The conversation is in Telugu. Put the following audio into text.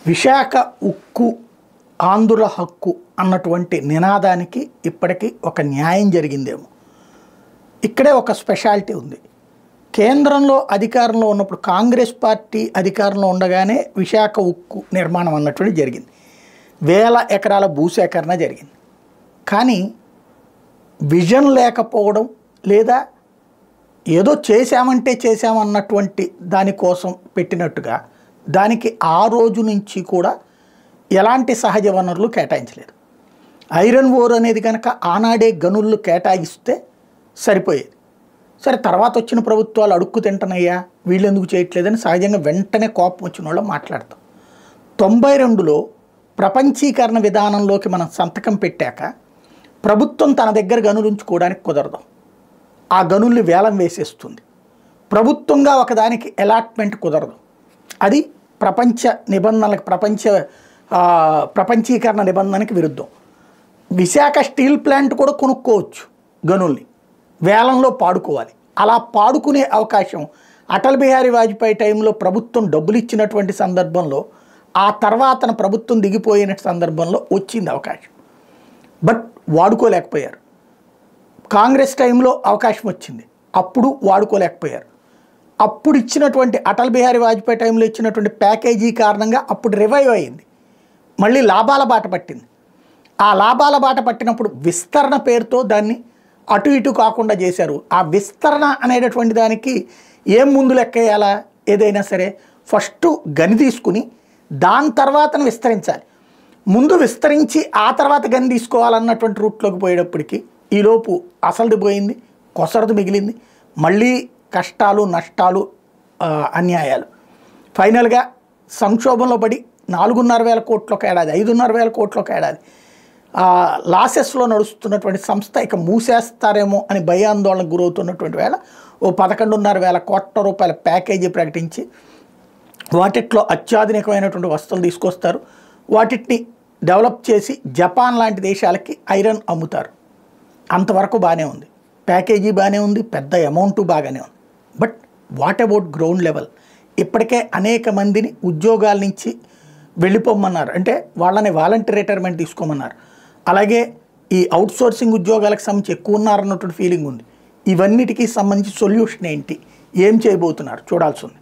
విశాఖ ఉక్కు ఆంధ్రుల హక్కు అన్నటువంటి నినాదానికి ఇప్పటికీ ఒక న్యాయం జరిగిందేమో. ఇక్కడే ఒక స్పెషాలిటీ ఉంది. కేంద్రంలో అధికారంలో ఉన్నప్పుడు కాంగ్రెస్ పార్టీ అధికారంలో ఉండగానే విశాఖ ఉక్కు నిర్మాణం అన్నటువంటి జరిగింది. వేల ఎకరాల భూసేకరణ జరిగింది. కానీ విజన్ లేకపోవడం లేదా ఏదో చేశామంటే చేశామన్నటువంటి దానికోసం పెట్టినట్టుగా దానికి ఆ రోజు నుంచి కూడా ఎలాంటి సహజ వనరులు కేటాయించలేదు. ఐరన్ ఓర్ అనేది కనుక ఆనాడే గనులు కేటాయిస్తే సరిపోయేది. సరే, తర్వాత వచ్చిన ప్రభుత్వాలు అడుక్కు తింటున్నాయ్యా వీళ్ళు ఎందుకు చేయట్లేదని సహజంగా వెంటనే కోపం వచ్చిన వాళ్ళు మాట్లాడతాం. 92లో ప్రపంచీకరణ విధానంలోకి మనం సంతకం పెట్టాక ప్రభుత్వం తన దగ్గర గనులు ఉంచుకోవడానికి కుదరదు. ఆ గనుల్ని వేలం వేసేస్తుంది. ప్రభుత్వంగా ఒకదానికి అలాట్మెంట్ కుదరదు. అది ప్రపంచ నిబంధనలకు ప్రపంచీకరణ నిబంధనకి విరుద్ధం. విశాఖ స్టీల్ ప్లాంట్ కూడా కొనుక్కోవచ్చు, గనుల్ని వేలంలో పాడుకోవాలి. అలా పాడుకునే అవకాశం అటల్ బిహారీ వాజ్పేయి టైంలో ప్రభుత్వం డబ్బులు ఇచ్చినటువంటి సందర్భంలో, ఆ తర్వాత ప్రభుత్వం దిగిపోయిన సందర్భంలో వచ్చింది అవకాశం. బట్ వాడుకోలేకపోయారు. కాంగ్రెస్ టైంలో అవకాశం వచ్చింది, అప్పుడు వాడుకోలేకపోయారు. అప్పుడు ఇచ్చినటువంటి అటల్ బిహారీ వాజ్పేయి టైంలో ఇచ్చినటువంటి ప్యాకేజీ కారణంగా అప్పుడు రివైవ్ అయింది, మళ్ళీ లాభాల బాట పట్టింది. ఆ లాభాల బాట పట్టినప్పుడు విస్తరణ పేరుతో దాన్ని అటు ఇటు కాకుండా చేశారు. ఆ విస్తరణ అనేటటువంటి దానికి ఏం ముందు లెక్కేయాలా? ఏదైనా సరే ఫస్ట్ గని తీసుకుని దాని తర్వాత విస్తరించాలి. ముందు విస్తరించి ఆ తర్వాత గని తీసుకోవాలన్నటువంటి రూట్లోకి పోయేటప్పటికి ఈలోపు అసలుది పోయింది, కొసరది మిగిలింది. మళ్ళీ కష్టాలు, నష్టాలు, అన్యాయాలు. ఫైనల్గా సంక్షోభంలో పడి 4,500 కోట్లకు ఏడాది, 5,500 కోట్లకు ఏడాది లాసెస్లో నడుస్తున్నటువంటి సంస్థ ఇక మూసేస్తారేమో అని భయాందోళనకు గురవుతున్నటువంటి వేళ ఓ 11,500 కోట్ల రూపాయల ప్యాకేజీ ప్రకటించి వాటిట్లో అత్యాధునికమైనటువంటి వస్తువులు తీసుకొస్తారు. వాటిని డెవలప్ చేసి జపాన్ లాంటి దేశాలకి ఐరన్ అమ్ముతారు. అంతవరకు బాగానే ఉంది, ప్యాకేజీ బాగానే ఉంది, పెద్ద అమౌంటు బాగానే ఉంది. But what about ground level? ఇప్పటికే అనేక మందిని ఉద్యోగాల నుంచి వెళ్ళిపోమన్నారు, అంటే వాళ్ళని వాలంటీర్ రిటైర్మెంట్ తీసుకోమన్నారు. అలాగే ఈ అవుట్సోర్సింగ్ ఉద్యోగాలకు సంబంధించి ఎక్కువ ఉన్నారన్నటువంటి ఫీలింగ్ ఉంది. ఇవన్నిటికీ సంబంధించి సొల్యూషన్ ఏంటి, ఏం చేయబోతున్నారు చూడాల్సి ఉంది.